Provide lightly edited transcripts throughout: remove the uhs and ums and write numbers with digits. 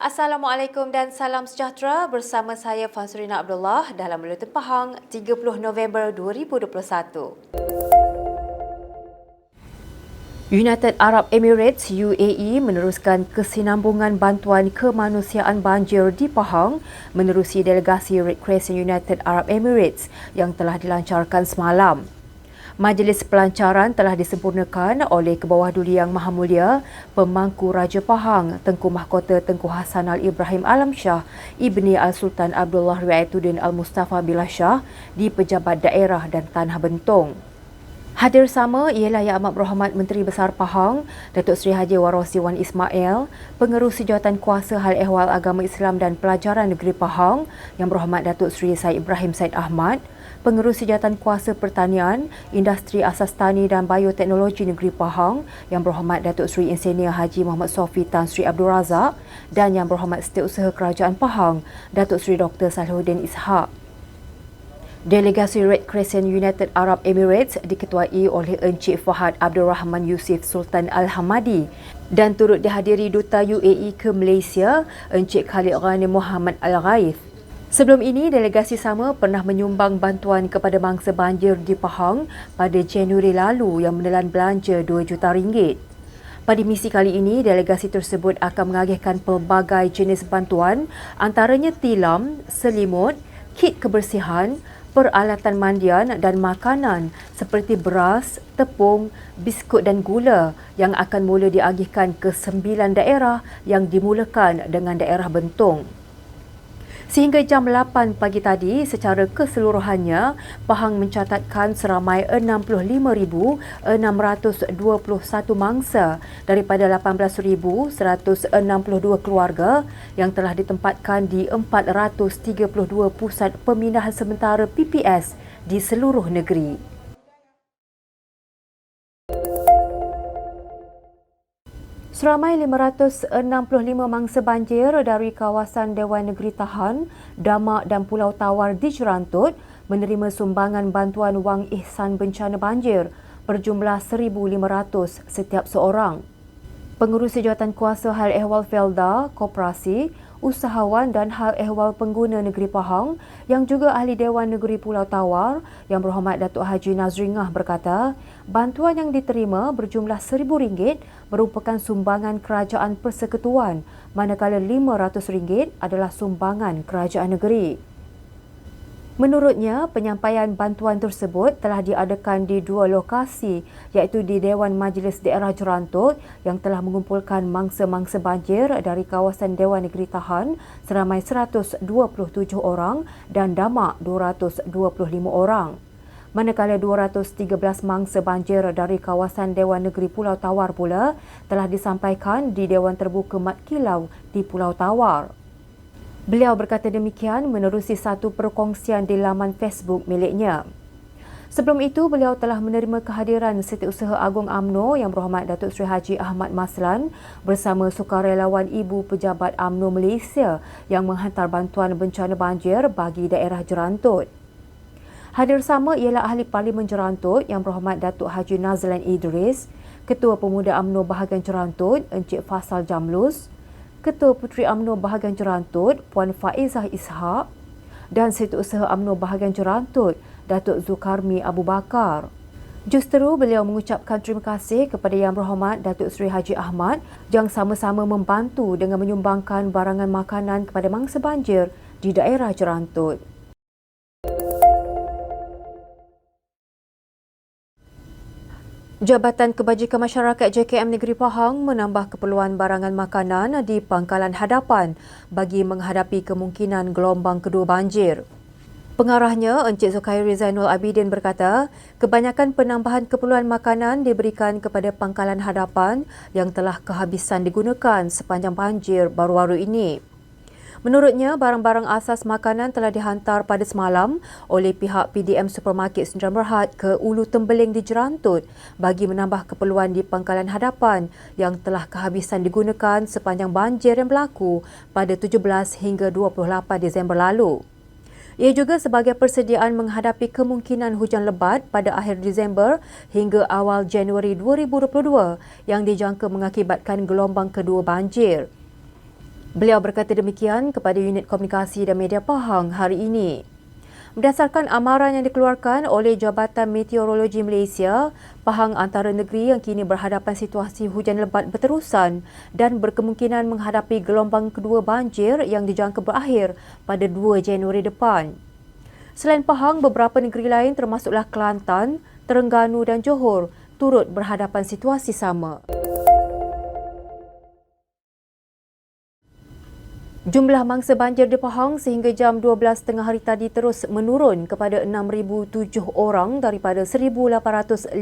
Assalamualaikum dan salam sejahtera, bersama saya Fazrina Abdullah dalam Buletin Pahang 30 November 2021. United Arab Emirates UAE meneruskan kesinambungan bantuan kemanusiaan banjir di Pahang menerusi delegasi Red Crescent United Arab Emirates yang telah dilancarkan semalam. Majlis pelancaran telah disempurnakan oleh Kebawahduli Yang Maha Mulia Pemangku Raja Pahang Tengku Mahkota Tengku Hassan Al-Ibrahim Alam Shah Ibni Al-Sultan Abdullah Riayatuddin Al-Mustafa Billah Shah di Pejabat Daerah dan Tanah Bentong. Hadir sama ialah Yang Amat Berhormat Menteri Besar Pahang, Datuk Seri Haji Warosi Wan Ismail, Pengerusi Jawatan Kuasa Hal Ehwal Agama Islam dan Pelajaran Negeri Pahang, Yang Berhormat Datuk Seri Said Ibrahim Said Ahmad, Pengerusi Jawatan Kuasa Pertanian, Industri Asas Tani dan Bioteknologi Negeri Pahang, Yang Berhormat Datuk Seri Insinyur Haji Muhammad Sofi Tan Sri Abdul Razak dan Yang Berhormat Setiausaha Kerajaan Pahang, Datuk Seri Dr. Salihuddin Ishak. Delegasi Red Crescent United Arab Emirates diketuai oleh Encik Fahad Abdul Rahman Yusuf Sultan Al-Hamadi dan turut dihadiri Duta UAE ke Malaysia, Encik Khalid Ghani Muhammad Al-Ghaith. Sebelum ini, delegasi sama pernah menyumbang bantuan kepada mangsa banjir di Pahang pada Januari lalu yang menelan belanja RM2 juta. Pada misi kali ini, delegasi tersebut akan mengagihkan pelbagai jenis bantuan antaranya tilam, selimut, kit kebersihan, peralatan mandian dan makanan seperti beras, tepung, biskut dan gula yang akan mula diagihkan ke 9 daerah yang dimulakan dengan daerah Bentong. Sehingga jam 8 pagi tadi, secara keseluruhannya, Pahang mencatatkan seramai 65,621 mangsa daripada 18,162 keluarga yang telah ditempatkan di 432 pusat pemindahan sementara PPS di seluruh negeri. Seramai 565 mangsa banjir dari kawasan Dewan Negeri Tahan, Damak dan Pulau Tawar di Jerantut menerima sumbangan bantuan wang ihsan bencana banjir berjumlah 1,500 setiap seorang. Pengerusi Jawatan Kuasa Hal Ehwal Felda, Koperasi, Usahawan dan Hal Ehwal Pengguna Negeri Pahang yang juga Ahli Dewan Negeri Pulau Tawar Yang Berhormat Datuk Haji Nazringah berkata, bantuan yang diterima berjumlah RM1,000 merupakan sumbangan Kerajaan Persekutuan, manakala RM500 adalah sumbangan Kerajaan Negeri. Menurutnya, penyampaian bantuan tersebut telah diadakan di dua lokasi iaitu di Dewan Majlis Daerah Jerantut yang telah mengumpulkan mangsa-mangsa banjir dari kawasan Dewan Negeri Tahan seramai 127 orang dan Damak 225 orang. Manakala 213 mangsa banjir dari kawasan Dewan Negeri Pulau Tawar pula telah disampaikan di Dewan Terbuka Mat Kilau di Pulau Tawar. Beliau berkata demikian menerusi satu perkongsian di laman Facebook miliknya. Sebelum itu, beliau telah menerima kehadiran Setiausaha Agung UMNO Yang Berhormat Datuk Seri Haji Ahmad Maslan bersama sukarelawan Ibu Pejabat UMNO Malaysia yang menghantar bantuan bencana banjir bagi daerah Jerantut. Hadir sama ialah Ahli Parlimen Jerantut Yang Berhormat Datuk Haji Nazlan Idris, Ketua Pemuda UMNO Bahagian Jerantut Encik Faisal Jamlus, Ketua Puteri UMNO Bahagian Jerantut Puan Faizah Ishak dan Setiausaha UMNO Bahagian Jerantut Datuk Zulkarmi Abu Bakar. Justeru beliau mengucapkan terima kasih kepada Yang Berhormat Datuk Seri Haji Ahmad yang sama-sama membantu dengan menyumbangkan barangan makanan kepada mangsa banjir di daerah Jerantut. Jabatan Kebajikan Masyarakat JKM Negeri Pahang menambah keperluan barangan makanan di pangkalan hadapan bagi menghadapi kemungkinan gelombang kedua banjir. Pengarahnya, Encik Zukairi Zainul Abidin berkata, kebanyakan penambahan keperluan makanan diberikan kepada pangkalan hadapan yang telah kehabisan digunakan sepanjang banjir baru-baru ini. Menurutnya, barang-barang asas makanan telah dihantar pada semalam oleh pihak PDM Supermarket Sdn Bhd ke Ulu Tembeling di Jerantut bagi menambah keperluan di pangkalan hadapan yang telah kehabisan digunakan sepanjang banjir yang berlaku pada 17 hingga 28 Disember lalu. Ia juga sebagai persediaan menghadapi kemungkinan hujan lebat pada akhir Disember hingga awal Januari 2022 yang dijangka mengakibatkan gelombang kedua banjir. Beliau berkata demikian kepada unit komunikasi dan media Pahang hari ini. Berdasarkan amaran yang dikeluarkan oleh Jabatan Meteorologi Malaysia, Pahang antara negeri yang kini berhadapan situasi hujan lebat berterusan dan berkemungkinan menghadapi gelombang kedua banjir yang dijangka berakhir pada 2 Januari depan. Selain Pahang, beberapa negeri lain termasuklah Kelantan, Terengganu dan Johor turut berhadapan situasi sama. Jumlah mangsa banjir di Pahang sehingga jam 12 tengah hari tadi terus menurun kepada 6,007 orang daripada 1,855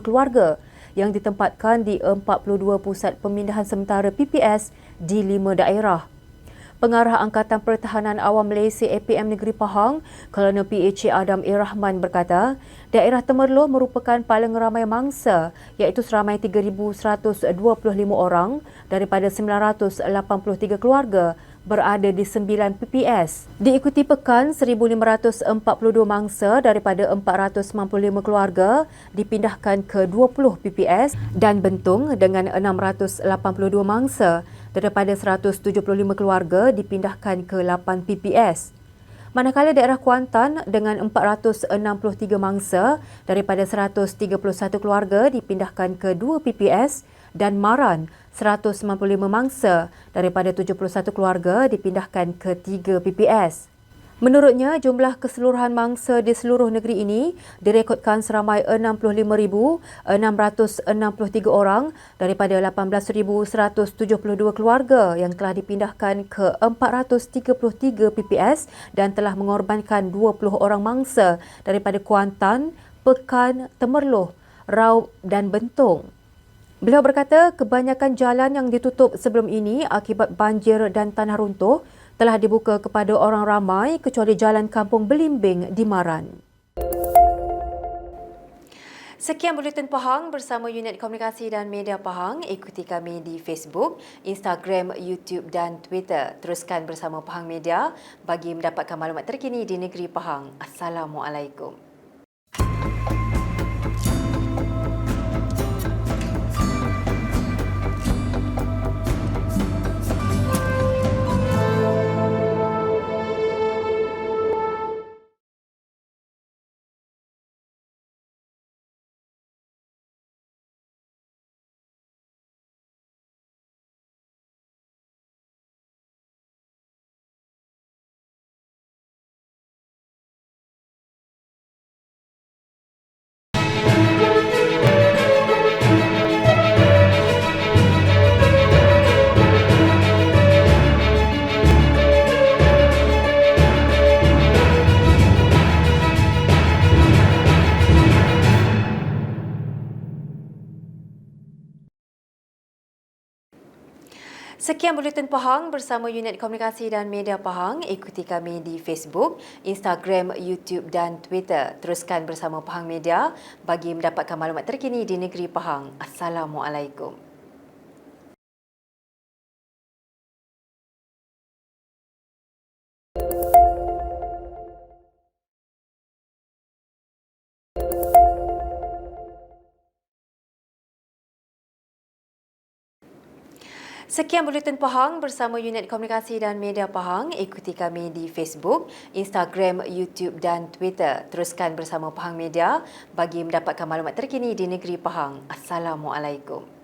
keluarga yang ditempatkan di 42 pusat pemindahan sementara PPS di 5 daerah. Pengarah Angkatan Pertahanan Awam Malaysia APM Negeri Pahang, Kolonel PHA Adam A. Rahman berkata, daerah Temerloh merupakan paling ramai mangsa iaitu seramai 3,125 orang daripada 983 keluarga berada di 9 PPS. Diikuti Pekan, 1,542 mangsa daripada 495 keluarga dipindahkan ke 20 PPS dan Bentong dengan 682 mangsa daripada 175 keluarga dipindahkan ke 8 PPS. Manakala daerah Kuantan dengan 463 mangsa daripada 131 keluarga dipindahkan ke 2 PPS dan Maran 195 mangsa daripada 71 keluarga dipindahkan ke 3 PPS. Menurutnya, jumlah keseluruhan mangsa di seluruh negeri ini direkodkan seramai 65,663 orang daripada 18,172 keluarga yang telah dipindahkan ke 433 PPS dan telah mengorbankan 20 orang mangsa daripada Kuantan, Pekan, Temerloh, Raub dan Bentong. Beliau berkata kebanyakan jalan yang ditutup sebelum ini akibat banjir dan tanah runtuh telah dibuka kepada orang ramai kecuali Jalan Kampung Belimbing di Maran. Sekian Buletin Pahang bersama unit komunikasi dan media Pahang. Ikuti kami di Facebook, Instagram, YouTube dan Twitter. Teruskan bersama Pahang Media bagi mendapatkan maklumat terkini di negeri Pahang. Assalamualaikum. Sekian Buletin Pahang bersama unit komunikasi dan media Pahang. Ikuti kami di Facebook, Instagram, YouTube dan Twitter. Teruskan bersama Pahang Media bagi mendapatkan maklumat terkini di negeri Pahang. Assalamualaikum. Sekian Buletin Pahang bersama unit komunikasi dan media Pahang. Ikuti kami di Facebook, Instagram, YouTube dan Twitter. Teruskan bersama Pahang Media bagi mendapatkan maklumat terkini di negeri Pahang. Assalamualaikum.